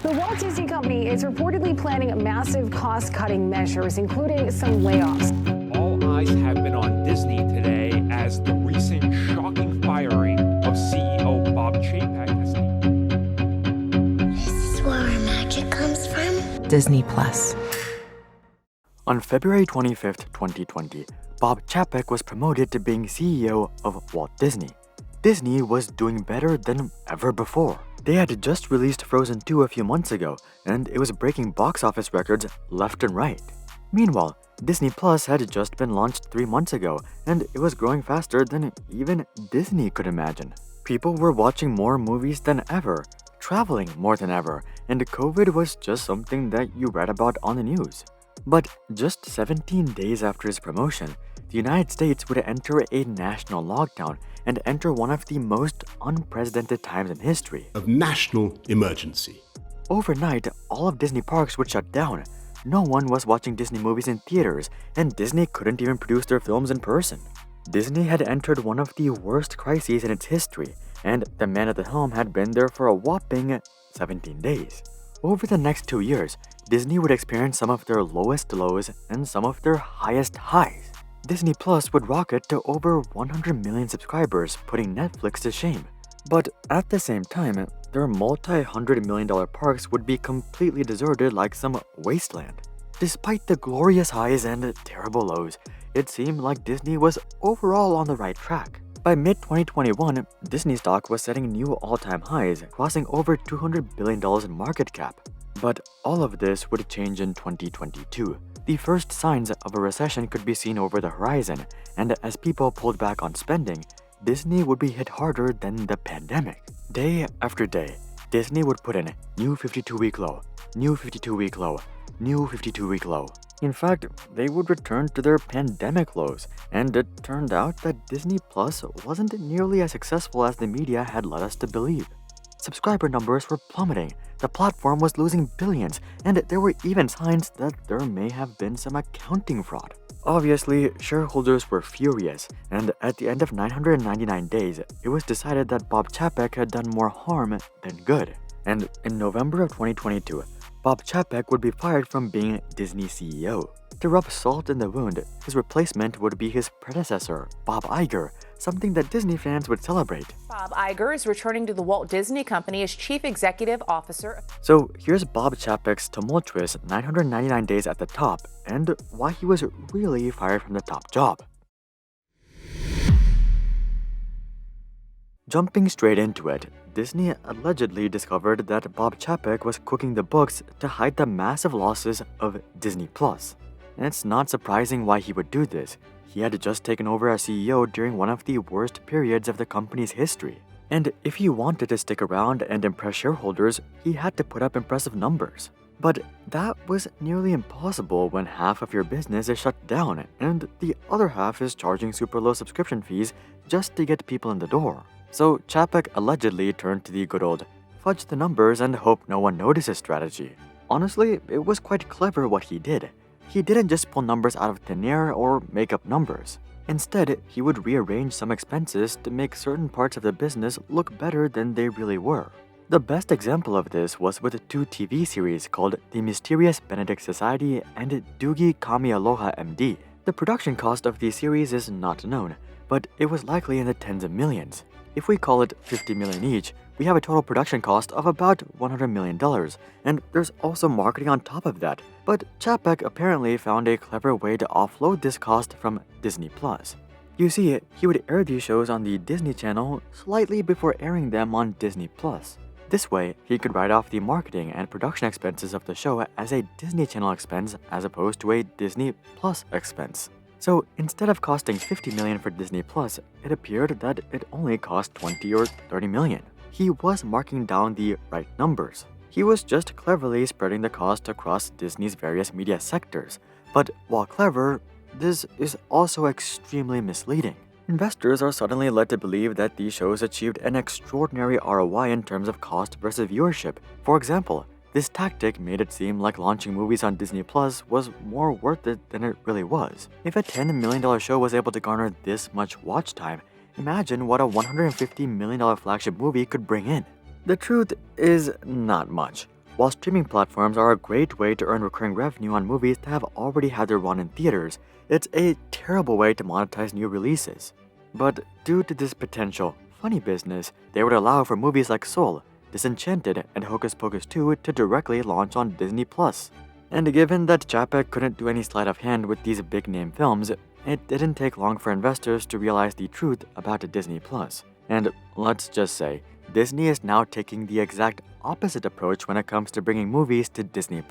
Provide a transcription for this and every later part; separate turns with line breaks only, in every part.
The Walt Disney Company is reportedly planning massive cost-cutting measures, including some layoffs.
All eyes have been on Disney today as the recent shocking firing of CEO Bob Chapek has
This is where our magic comes from.
Disney Plus.
On February 25th, 2020, Bob Chapek was promoted to being CEO of Walt Disney. Disney was doing better than ever before. They had just released Frozen 2 a few months ago, and it was breaking box office records left and right. Meanwhile, Disney Plus had just been launched 3 months ago, and it was growing faster than even Disney could imagine. People were watching more movies than ever, traveling more than ever, and COVID was just something that you read about on the news. But just 17 days after his promotion, the United States would enter a national lockdown and enter one of the most unprecedented times in history.
Of national emergency.
Overnight, all of Disney parks would shut down. No one was watching Disney movies in theaters, and Disney couldn't even produce their films in person. Disney had entered one of the worst crises in its history, and the man at the helm had been there for a whopping 17 days. Over the next 2 years, Disney would experience some of their lowest lows and some of their highest highs. Disney Plus would rocket to over 100 million subscribers, putting Netflix to shame. But at the same time, their multi-hundred-million-dollar parks would be completely deserted like some wasteland. Despite the glorious highs and terrible lows, it seemed like Disney was overall on the right track. By mid-2021, Disney stock was setting new all-time highs, crossing over $200 billion in market cap. But all of this would change in 2022. The first signs of a recession could be seen over the horizon, and as people pulled back on spending, Disney would be hit harder than the pandemic. Day after day, Disney would put in new 52-week low, new 52-week low, new 52-week low. In fact, they would return to their pandemic lows, and it turned out that Disney Plus wasn't nearly as successful as the media had led us to believe. Subscriber numbers were plummeting, the platform was losing billions, and there were even signs that there may have been some accounting fraud. Obviously, shareholders were furious, and at the end of 999 days, it was decided that Bob Chapek had done more harm than good. And in November of 2022, Bob Chapek would be fired from being Disney CEO. To rub salt in the wound, his replacement would be his predecessor, Bob Iger, something that Disney fans would celebrate.
Bob Iger is returning to the Walt Disney Company as Chief Executive Officer.
So here's Bob Chapek's tumultuous 999 days at the top and why he was really fired from the top job. Jumping straight into it, Disney allegedly discovered that Bob Chapek was cooking the books to hide the massive losses of Disney Plus. And it's not surprising why he would do this. He had just taken over as CEO during one of the worst periods of the company's history. And if he wanted to stick around and impress shareholders, he had to put up impressive numbers. But that was nearly impossible when half of your business is shut down and the other half is charging super low subscription fees just to get people in the door. So Chapek allegedly turned to the good old fudge the numbers and hope no one notices strategy. Honestly, it was quite clever what he did. He didn't just pull numbers out of thin air or make up numbers. Instead, he would rearrange some expenses to make certain parts of the business look better than they really were. The best example of this was with 2 TV series called The Mysterious Benedict Society and Doogie Kami Aloha MD. The production cost of these series is not known, but it was likely in the tens of millions. If we call it $50 million each, we have a total production cost of about $100 million, and there's also marketing on top of that. But Chapek apparently found a clever way to offload this cost from Disney Plus. You see, he would air these shows on the Disney Channel slightly before airing them on Disney Plus. This way, he could write off the marketing and production expenses of the show as a Disney Channel expense as opposed to a Disney Plus expense. So instead of costing $50 million for Disney Plus, it appeared that it only cost $20 or $30 million. He was marking down the right numbers. He was just cleverly spreading the cost across Disney's various media sectors. But while clever, this is also extremely misleading. Investors are suddenly led to believe that these shows achieved an extraordinary ROI in terms of cost versus viewership. For example, this tactic made it seem like launching movies on Disney Plus was more worth it than it really was. If a $10 million show was able to garner this much watch time, imagine what a $150 million flagship movie could bring in. The truth is not much. While streaming platforms are a great way to earn recurring revenue on movies that have already had their run in theaters, it's a terrible way to monetize new releases. But due to this potential funny business, they would allow for movies like Soul, Disenchanted, and Hocus Pocus 2 to directly launch on Disney+. And given that Chapek couldn't do any sleight of hand with these big-name films, it didn't take long for investors to realize the truth about Disney+. And let's just say, Disney is now taking the exact opposite approach when it comes to bringing movies to Disney+.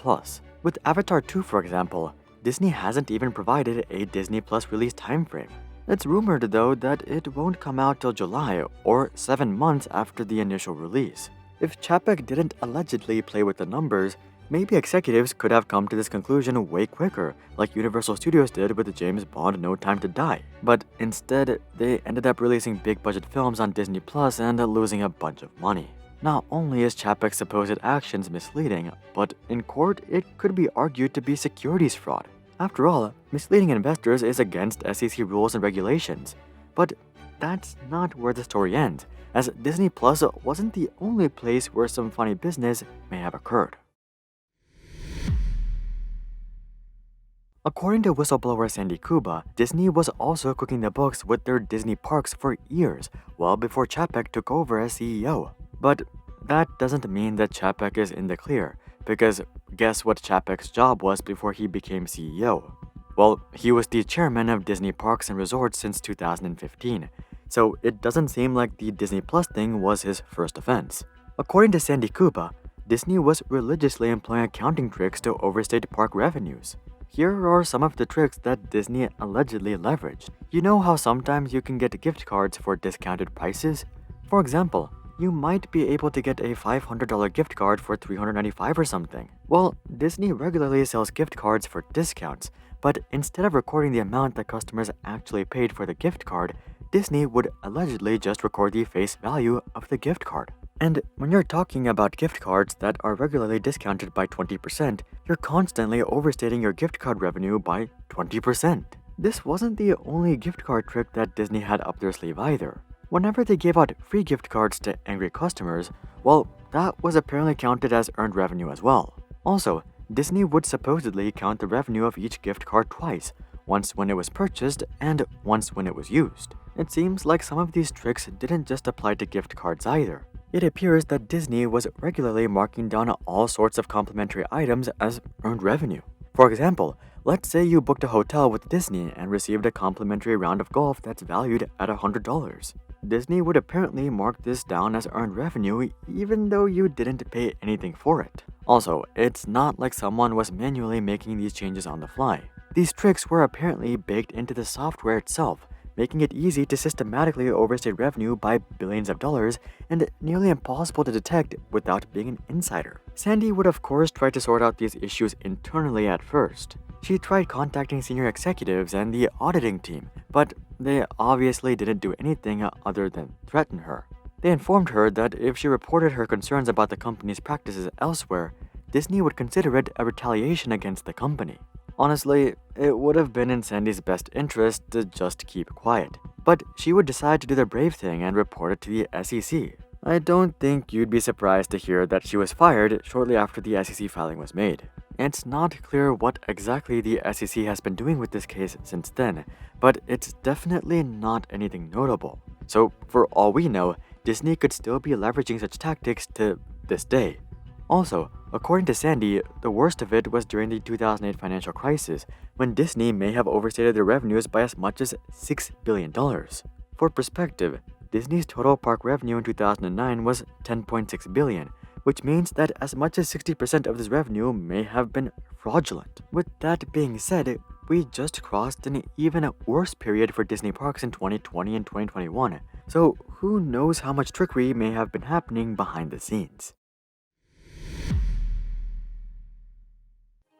With Avatar 2, for example, Disney hasn't even provided a Disney+ release timeframe. It's rumored, though, that it won't come out till July, or 7 months after the initial release. If Chapek didn't allegedly play with the numbers, maybe executives could have come to this conclusion way quicker, like Universal Studios did with James Bond No Time to Die. But instead, they ended up releasing big-budget films on Disney Plus and losing a bunch of money. Not only is Chapek's supposed actions misleading, but in court it could be argued to be securities fraud. After all, misleading investors is against SEC rules and regulations. But that's not where the story ends, as Disney Plus wasn't the only place where some funny business may have occurred. According to whistleblower Sandy Kuba, Disney was also cooking the books with their Disney parks for years, well before Chapek took over as CEO. But that doesn't mean that Chapek is in the clear, because guess what Chapek's job was before he became CEO? Well, he was the chairman of Disney Parks and Resorts since 2015, so it doesn't seem like the Disney Plus thing was his first offense. According to Sandy Kuba, Disney was religiously employing accounting tricks to overstate park revenues. Here are some of the tricks that Disney allegedly leveraged. You know how sometimes you can get gift cards for discounted prices? For example, you might be able to get a $500 gift card for $395 or something. Well, Disney regularly sells gift cards for discounts, but instead of recording the amount that customers actually paid for the gift card, Disney would allegedly just record the face value of the gift card. And when you're talking about gift cards that are regularly discounted by 20%, you're constantly overstating your gift card revenue by 20%. This wasn't the only gift card trick that Disney had up their sleeve either. Whenever they gave out free gift cards to angry customers, well, that was apparently counted as earned revenue as well. Also, Disney would supposedly count the revenue of each gift card twice, once when it was purchased and once when it was used. It seems like some of these tricks didn't just apply to gift cards either. It appears that Disney was regularly marking down all sorts of complimentary items as earned revenue. For example, let's say you booked a hotel with Disney and received a complimentary round of golf that's valued at $100. Disney would apparently mark this down as earned revenue even though you didn't pay anything for it. Also, it's not like someone was manually making these changes on the fly. These tricks were apparently baked into the software itself, making it easy to systematically overstate revenue by billions of dollars and nearly impossible to detect without being an insider. Sandy would of course try to sort out these issues internally at first. She tried contacting senior executives and the auditing team, but they obviously didn't do anything other than threaten her. They informed her that if she reported her concerns about the company's practices elsewhere, Disney would consider it a retaliation against the company. Honestly, it would have been in Sandy's best interest to just keep quiet, but she would decide to do the brave thing and report it to the SEC. I don't think you'd be surprised to hear that she was fired shortly after the SEC filing was made. It's not clear what exactly the SEC has been doing with this case since then, but it's definitely not anything notable. So, for all we know, Disney could still be leveraging such tactics to this day. Also, according to Sandy, the worst of it was during the 2008 financial crisis, when Disney may have overstated their revenues by as much as $6 billion. For perspective, Disney's total park revenue in 2009 was $10.6 billion, which means that as much as 60% of this revenue may have been fraudulent. With that being said, we just crossed an even worse period for Disney parks in 2020 and 2021, so who knows how much trickery may have been happening behind the scenes.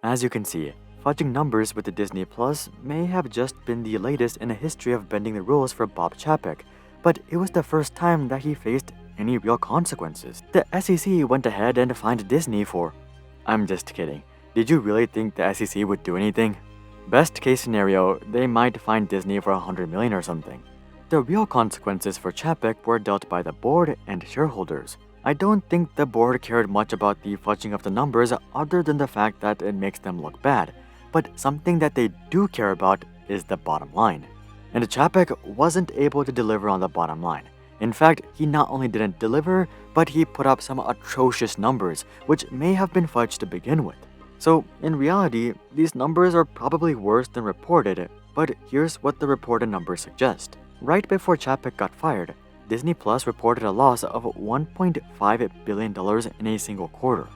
As you can see, fudging numbers with the Disney Plus may have just been the latest in a history of bending the rules for Bob Chapek, but it was the first time that he faced any real consequences. The SEC went ahead and fined Disney for... I'm just kidding. Did you really think the SEC would do anything? Best case scenario, they might fine Disney for $100 million or something. The real consequences for Chapek were dealt by the board and shareholders. I don't think the board cared much about the fudging of the numbers other than the fact that it makes them look bad, but something that they do care about is the bottom line. And Chapek wasn't able to deliver on the bottom line. In fact, he not only didn't deliver, but he put up some atrocious numbers, which may have been fudged to begin with. So, in reality, these numbers are probably worse than reported, but here's what the reported numbers suggest. Right before Chapek got fired, Disney Plus reported a loss of $1.5 billion in a single quarter.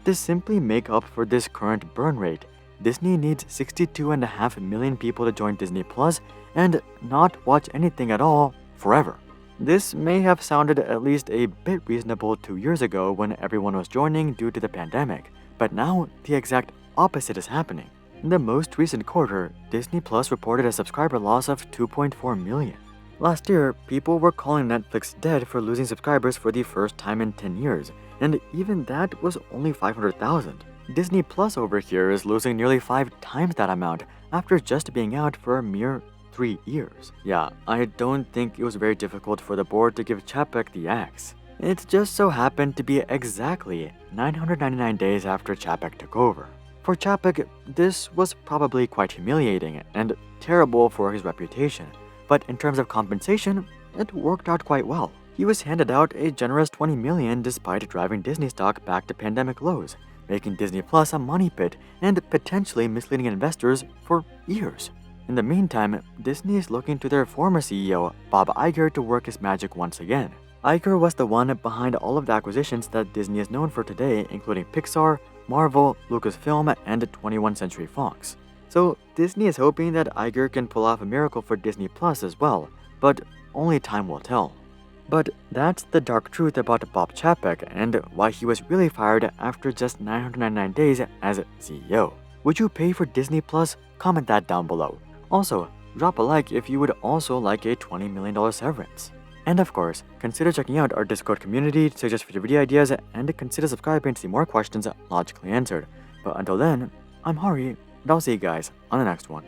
To simply make up for this current burn rate, Disney needs 62.5 million people to join Disney Plus and not watch anything at all forever. This may have sounded at least a bit reasonable 2 years ago when everyone was joining due to the pandemic, but now the exact opposite is happening. In the most recent quarter, Disney Plus reported a subscriber loss of 2.4 million. Last year, people were calling Netflix dead for losing subscribers for the first time in 10 years, and even that was only 500,000. Disney Plus over here is losing nearly 5 times that amount after just being out for a mere 3 years. Yeah, I don't think it was very difficult for the board to give Chapek the axe. It just so happened to be exactly 999 days after Chapek took over. For Chapek, this was probably quite humiliating and terrible for his reputation, but in terms of compensation, it worked out quite well. He was handed out a generous $20 million despite driving Disney stock back to pandemic lows, making Disney Plus a money pit and potentially misleading investors for years. In the meantime, Disney is looking to their former CEO, Bob Iger, to work his magic once again. Iger was the one behind all of the acquisitions that Disney is known for today, including Pixar, Marvel, Lucasfilm, and 21st Century Fox. So Disney is hoping that Iger can pull off a miracle for Disney Plus as well, but only time will tell. But that's the dark truth about Bob Chapek and why he was really fired after just 999 days as CEO. Would you pay for Disney Plus? Comment that down below. Also, drop a like if you would also like a $20 million severance. And of course, consider checking out our Discord community to suggest future video ideas and consider subscribing to see more questions logically answered. But until then, I'm Hari, and I'll see you guys on the next one.